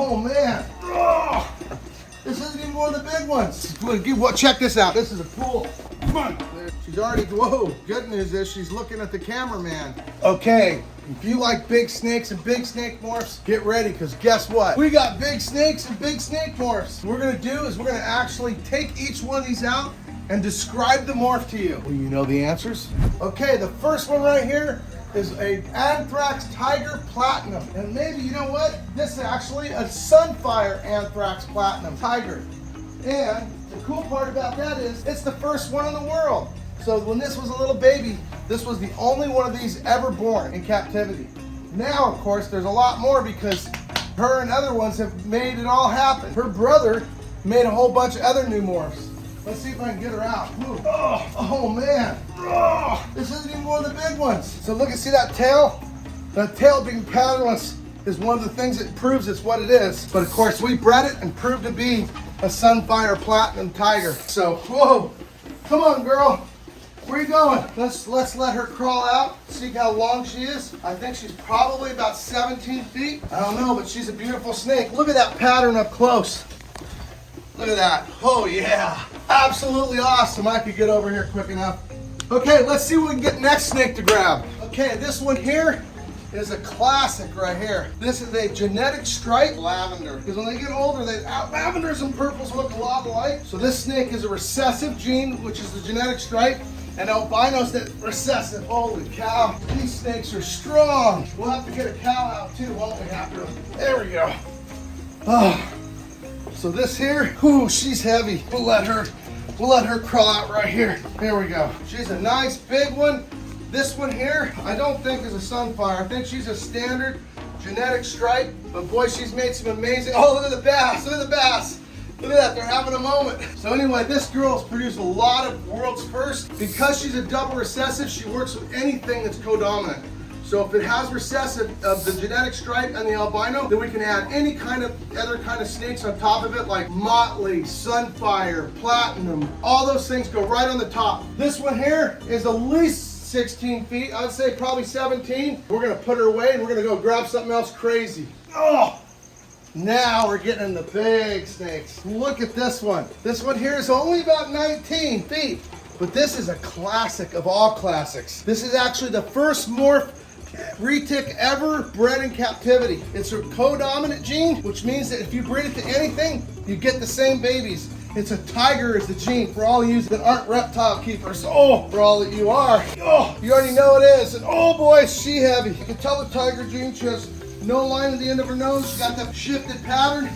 Oh man. Oh, this isn't even one of the big ones. Check this out. This is a pool. Come on. She's already, whoa. Good news is she's looking at the cameraman. Okay, if you like big snakes and big snake morphs, get ready, because guess what? We got big snakes and big snake morphs. What we're gonna do is we're gonna actually take each one of these out and describe the morph to you. Well, you know the answers? Okay, the first one right here is a anthrax tiger platinum. And maybe, you know what? This is actually a sunfire anthrax platinum tiger. And the cool part about that is it's the first one in the world. So when this was a little baby, this was the only one of these ever born in captivity. Now, of course, there's a lot more because her and other ones have made it all happen. Her brother made a whole bunch of other new morphs. Let's see if I can get her out. Oh man. Oh, this isn't even one of the big ones. So look and see that tail? That tail being patternless is one of the things that proves it's what it is. But of course, we bred it and proved to be a sunfire platinum tiger. So, whoa, come on, girl. Where are you going? Let's let her crawl out, see how long she is. I think she's probably about 17 feet. I don't know, but she's a beautiful snake. Look at that pattern up close. Look at that. Oh yeah, absolutely awesome. I could get over here quick enough. Okay, let's see what we can get next snake to grab. Okay, this one here is a classic right here. This is a genetic stripe lavender. Because when they get older, lavenders and purples look a lot alike. So this snake is a recessive gene, which is the genetic stripe, and albinos that recessive. Holy cow, these snakes are strong. We'll have to get a cow out too, won't we, after them? There we go. Oh. So this here, ooh, she's heavy. We'll let her crawl out right here. Here we go. She's a nice big one. This one here, I don't think is a sunfire. I think she's a standard genetic stripe, but boy, she's made some amazing, oh, look at the bass, look at the bass. Look at that, they're having a moment. So anyway, this girl's produced a lot of world's first. Because she's a double recessive, she works with anything that's codominant. So if it has recessive of the genetic stripe and the albino, then we can add any kind of other kind of snakes on top of it, like motley, sunfire, platinum. All those things go right on the top. This one here is at least 16 feet. I'd say probably 17. We're gonna put her away and we're gonna go grab something else crazy. Oh! Now we're getting in the big snakes. Look at this one. This one here is only about 19 feet. But this is a classic of all classics. This is actually the first morph retic ever bred in captivity. It's a codominant gene, which means that if you breed it to anything, you get the same babies. It's a tiger is the gene for all of you that aren't reptile keepers. Oh, for all that you are. Oh, you already know it is. And oh boy, is she heavy. You can tell the tiger gene, she has no line at the end of her nose. She got that shifted pattern.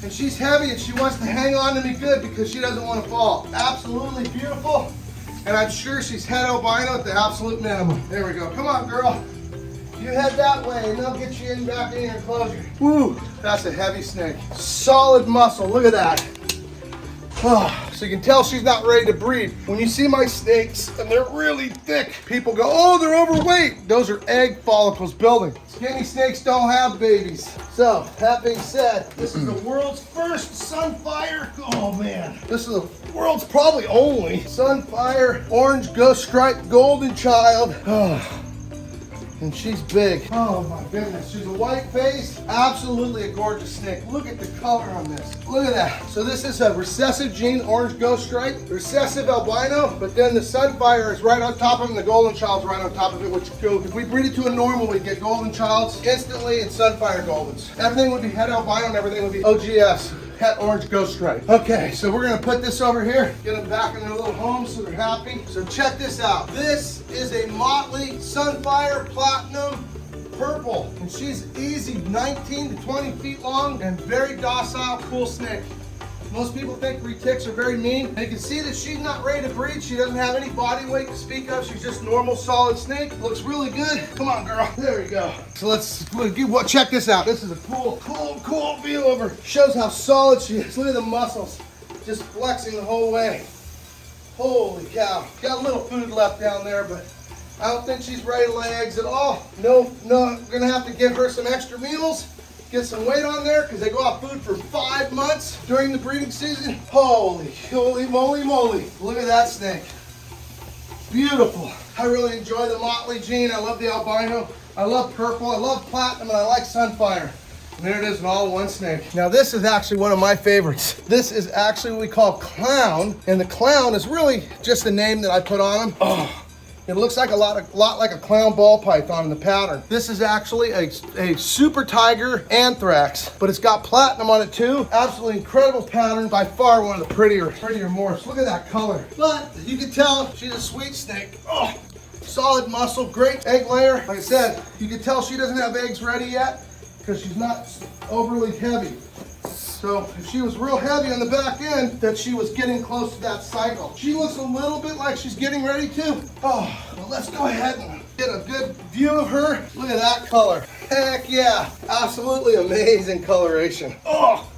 And she's heavy and she wants to hang on to me good because she doesn't want to fall. Absolutely beautiful. And I'm sure she's head albino at the absolute minimum. There we go. Come on, girl. You head that way and they'll get you in back in your enclosure. Woo, that's a heavy snake. Solid muscle, look at that. Oh, so you can tell she's not ready to breed. When you see my snakes and they're really thick, people go, oh, they're overweight. Those are egg follicles building. Skinny snakes don't have babies. So, that being said, this is the world's first sunfire. Oh man, this is the world's probably only sunfire orange ghost stripe golden child. Oh. And she's big. Oh my goodness, she's a white face. Absolutely a gorgeous snake. Look at the color on this. Look at that. So this is a recessive gene, orange ghost stripe, recessive albino, but then the sunfire is right on top of it and the golden child's right on top of it, which if we breed it to a normal, we'd get golden childs instantly and sunfire goldens. Everything would be het albino and everything would be OGS. Het orange ghost stripe. Okay, so we're gonna put this over here, get them back in their little homes so they're happy. So check this out. This is a motley sunfire platinum purple, and she's easy 19 to 20 feet long and very docile, cool snake. Most people think retics are very mean. And you can see that she's not ready to breed. She doesn't have any body weight to speak of. She's just normal, solid snake. Looks really good. Come on, girl. There we go. So check this out. This is a cool view of her. Shows how solid she is. Look at the muscles. Just flexing the whole way. Holy cow. Got a little food left down there, but I don't think she's ready to lay eggs at all. No, we're gonna have to give her some extra meals. Get some weight on there because they go off food for 5 months during the breeding season. Holy moly. Look at that snake. Beautiful. I really enjoy the motley gene. I love the albino. I love purple. I love platinum and I like sunfire. And there it is, an all-one snake. Now this is actually one of my favorites. This is actually what we call clown, and the clown is really just a name that I put on him. Oh. It looks like a lot like a clown ball python in the pattern. This is actually a super tiger anthrax, but it's got platinum on it too. Absolutely incredible pattern. By far one of the prettier morphs. Look at that color. But you can tell she's a sweet snake. Oh, solid muscle, great egg layer. Like I said, you can tell she doesn't have eggs ready yet because she's not overly heavy. So if she was real heavy on the back end, that she was getting close to that cycle. She looks a little bit like she's getting ready to. Oh, well, let's go ahead and get a good view of her. Look at that color. Heck yeah, absolutely amazing coloration. Oh,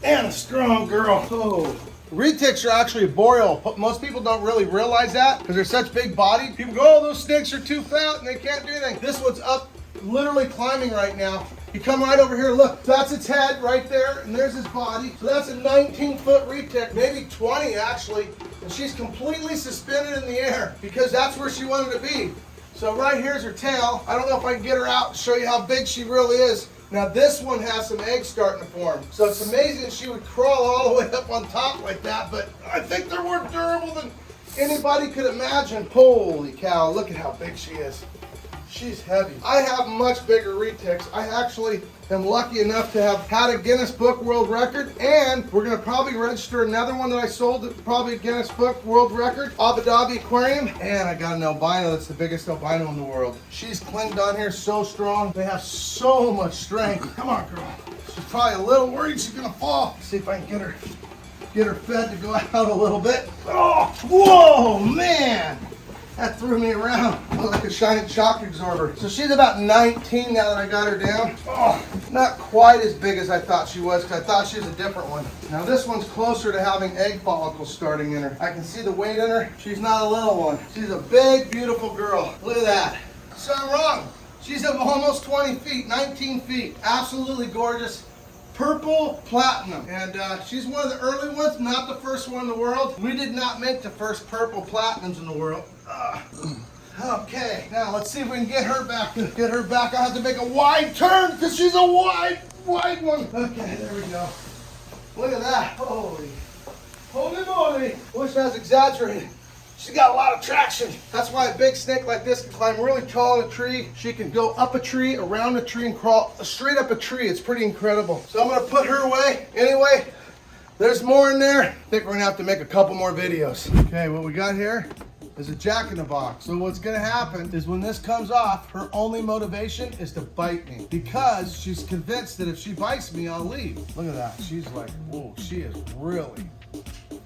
and a strong girl. Oh. Retics are actually boreal. Most people don't really realize that because they're such big bodied. People go, oh, those snakes are too fat and they can't do anything. This one's up, literally climbing right now. You come right over here, look, that's its head right there, and there's his body. So that's a 19-foot retic, maybe 20 actually, and she's completely suspended in the air because that's where she wanted to be. So right here's her tail. I don't know if I can get her out and show you how big she really is. Now this one has some eggs starting to form. So it's amazing she would crawl all the way up on top like that, but I think they're more durable than anybody could imagine. Holy cow, look at how big she is. She's heavy. I have much bigger retics. I actually am lucky enough to have had a Guinness Book World Record, and we're gonna probably register another one that I sold, probably a Guinness Book World Record, Abu Dhabi Aquarium, and I got an albino that's the biggest albino in the world. She's clinged on here so strong. They have so much strength. Come on, girl. She's probably a little worried she's gonna fall. See if I can get her fed to go out a little bit. Oh, whoa, man. That threw me around like a shiny shock absorber. So she's about 19 now that I got her down. Oh, not quite as big as I thought she was because I thought she was a different one. Now this one's closer to having egg follicles starting in her. I can see the weight in her. She's not a little one. She's a big, beautiful girl. Look at that. So I'm wrong. She's almost 20 feet, 19 feet. Absolutely gorgeous. Purple platinum, and she's one of the early ones, not the first one in the world. We did not make the first purple platinums in the world. Okay, now let's see if we can get her back. I have to make a wide turn because she's a wide one. Okay, there we go. Look at that. Holy moly. Wish I was exaggerating. She's got a lot of traction. That's why a big snake like this can climb really tall in a tree. She can go up a tree, around a tree, and crawl straight up a tree. It's pretty incredible. So I'm gonna put her away. Anyway, there's more in there. I think we're gonna have to make a couple more videos. Okay, what we got here is a jack-in-the-box. So what's gonna happen is when this comes off, her only motivation is to bite me because she's convinced that if she bites me, I'll leave. Look at that. She's like, whoa, she is really.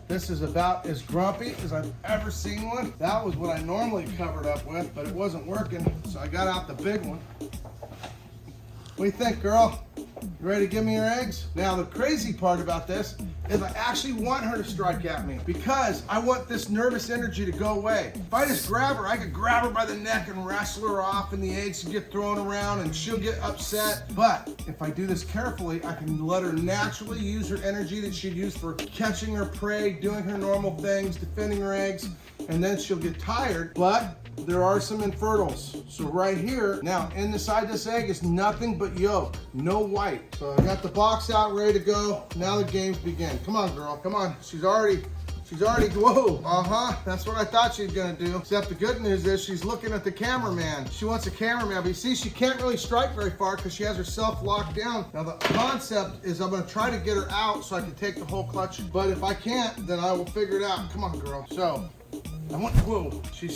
This is about as grumpy as I've ever seen one. That was what I normally covered up with, but it wasn't working, so I got out the big one. What do you think, girl? You ready to give me your eggs? Now, the crazy part about this is I actually want her to strike at me because I want this nervous energy to go away. If I just grab her, I could grab her by the neck and wrestle her off and the eggs can get thrown around and she'll get upset. But if I do this carefully, I can let her naturally use her energy that she'd use for catching her prey, doing her normal things, defending her eggs, and then she'll get tired. But there are some infertiles. So right here, now inside this egg is nothing but yolk, no white. So I got the box out ready to go. Now the games begin. Come on, girl, come on. She's already, whoa, that's what I thought she was gonna do. Except the good news is she's looking at the cameraman. She wants a cameraman, but you see she can't really strike very far because she has herself locked down. Now the concept is I'm gonna try to get her out so I can take the whole clutch, but if I can't, then I will figure it out. Come on, girl. So, whoa, she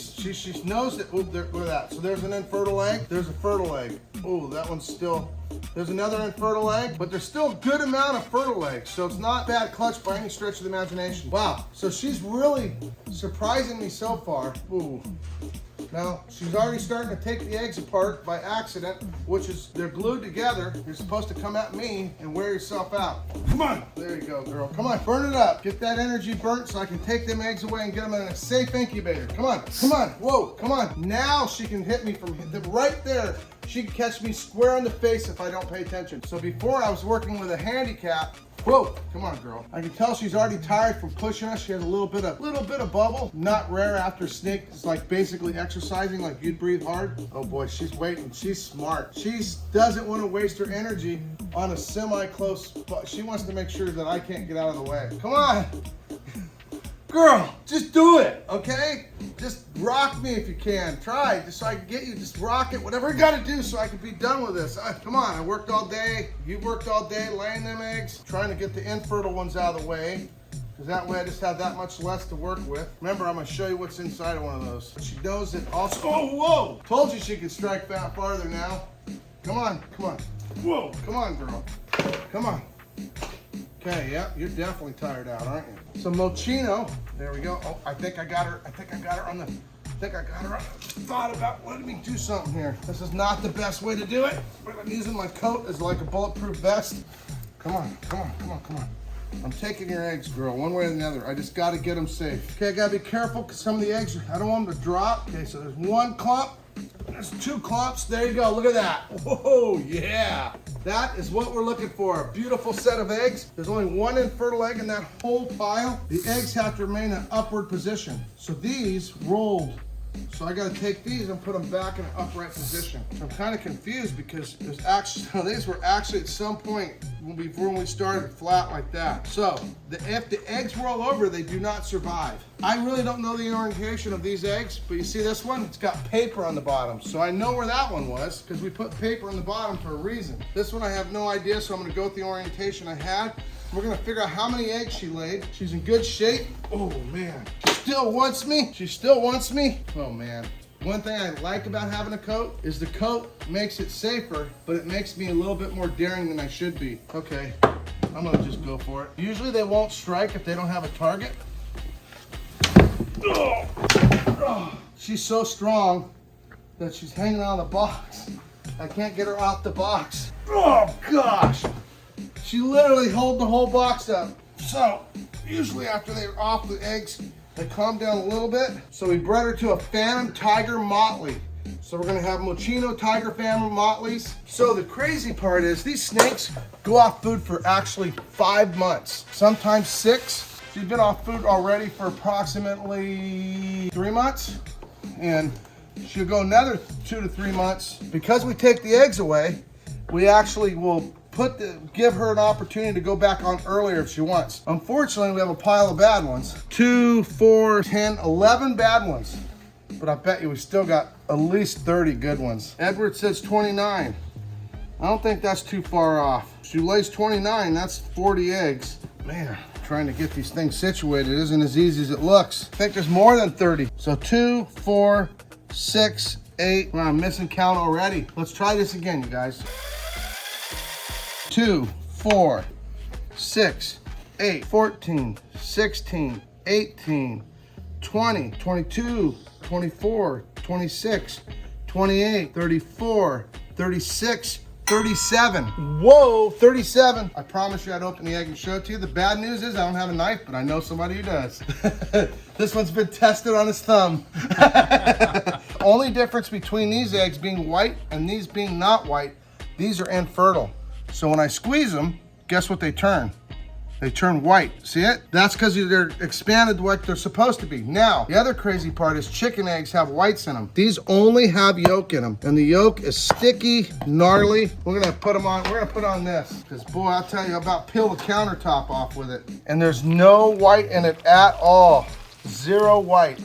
knows that, look at that. So there's an infertile egg, there's a fertile egg. Oh, that one's still, there's another infertile egg, but there's still a good amount of fertile eggs. So it's not bad clutch by any stretch of the imagination. Wow, so she's really surprising me so far. Ooh. Now, she's already starting to take the eggs apart by accident, which is, they're glued together. You're supposed to come at me and wear yourself out. Come on. There you go, girl. Come on, burn it up. Get that energy burnt so I can take them eggs away and get them in a safe incubator. Come on, come on. Whoa, come on. Now she can hit me from right there. She can catch me square in the face if I don't pay attention. So before I was working with a handicap. Whoa, come on, girl. I can tell she's already tired from pushing us. She has a little bit of bubble. Not rare after snake is like basically exercising, like you'd breathe hard. Oh boy, she's waiting. She's smart. She doesn't want to waste her energy on a semi-close, she wants to make sure that I can't get out of the way. Come on. Girl, just do it, okay? Just rock me if you can. Try, just so I can get you. Just rock it, whatever you gotta do so I can be done with this. Come on, I worked all day. You worked all day laying them eggs, trying to get the infertile ones out of the way. Because that way I just have that much less to work with. Remember, I'm gonna show you what's inside of one of those. She knows it also. Oh, whoa! Told you she could strike back farther now. Come on, come on. Whoa, come on, girl. Come on. Okay, yeah, you're definitely tired out, aren't you? So Mochino, there we go. Oh, I think I got her on the, thought about letting me do something here. This is not the best way to do it, but I'm using my coat as like a bulletproof vest. Come on, come on, come on, come on. I'm taking your eggs, girl, one way or the other. I just gotta get them safe. Okay, I gotta be careful because some of the eggs, I don't want them to drop. Okay, so there's one clump, there's two clumps. There you go, look at that. Whoa, yeah. That is what we're looking for, a beautiful set of eggs. There's only one infertile egg in that whole pile. The eggs have to remain in an upward position. So these rolled. So I gotta take these and put them back in an upright position. So I'm kind of confused because there's actually, these were actually at some point when we started flat like that. So if the eggs roll over, they do not survive. I really don't know the orientation of these eggs, but you see this one? It's got paper on the bottom. So I know where that one was because we put paper on the bottom for a reason. This one I have no idea, so I'm gonna go with the orientation I had. We're gonna figure out how many eggs she laid. She's in good shape. Oh man, she still wants me. She still wants me. Oh man. One thing I like about having a coat is the coat makes it safer, but it makes me a little bit more daring than I should be. Okay, I'm gonna just go for it. Usually they won't strike if they don't have a target. Oh. Oh. She's so strong that she's hanging out of the box. I can't get her off the box. Oh gosh. She literally held the whole box up. So, usually after they're off the eggs, they calm down a little bit. So we bred her to a Phantom Tiger Motley. So we're gonna have Mochino Tiger Phantom Motleys. So the crazy part is these snakes go off food for actually 5 months, sometimes 6. She's been off food already for approximately 3 months. And she'll go another 2 to 3 months. Because we take the eggs away, we actually will give her an opportunity to go back on earlier if she wants. Unfortunately, we have a pile of bad ones. 2, 4, 10, 11 bad ones. But I bet you we still got at least 30 good ones. Edward says 29. I don't think that's too far off. She lays 29, that's 40 eggs. Man, trying to get these things situated isn't as easy as it looks. I think there's more than 30. So 2, 4, 6, 8. Well, I'm missing count already. Let's try this again, you guys. 2, 4, 6, 8, 14, 16, 18, 20, 22, 24, 26, 28, 34, 36, 37. Whoa, 37. I promise you I'd open the egg and show it to you. The bad news is I don't have a knife, but I know somebody who does. This one's been tested on his thumb. Only difference between these eggs being white and these being not white, these are infertile. So when I squeeze them, guess what they turn? They turn white. See it? That's because they're expanded like they're supposed to be. Now, the other crazy part is chicken eggs have whites in them. These only have yolk in them. And the yolk is sticky, gnarly. We're gonna put them on, we're gonna put on this. Because boy, I'll tell you, about peel the countertop off with it. And there's no white in it at all. 0 white.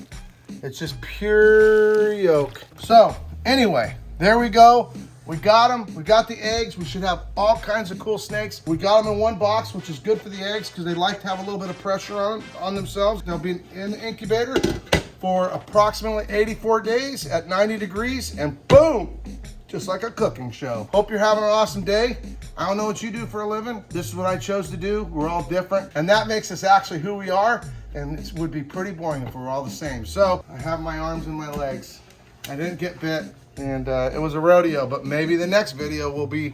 It's just pure yolk. So, anyway, there we go. We got them, we got the eggs. We should have all kinds of cool snakes. We got them in one box, which is good for the eggs because they like to have a little bit of pressure on themselves. They'll be in the incubator for approximately 84 days at 90 degrees and boom, just like a cooking show. Hope you're having an awesome day. I don't know what you do for a living. This is what I chose to do. We're all different. And that makes us actually who we are. And it would be pretty boring if we were all the same. So I have my arms and my legs. I didn't get bit. And it was a rodeo, but maybe the next video will be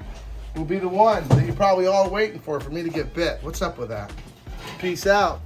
the one that you're probably all waiting for me to get bit. What's up with that? Peace out.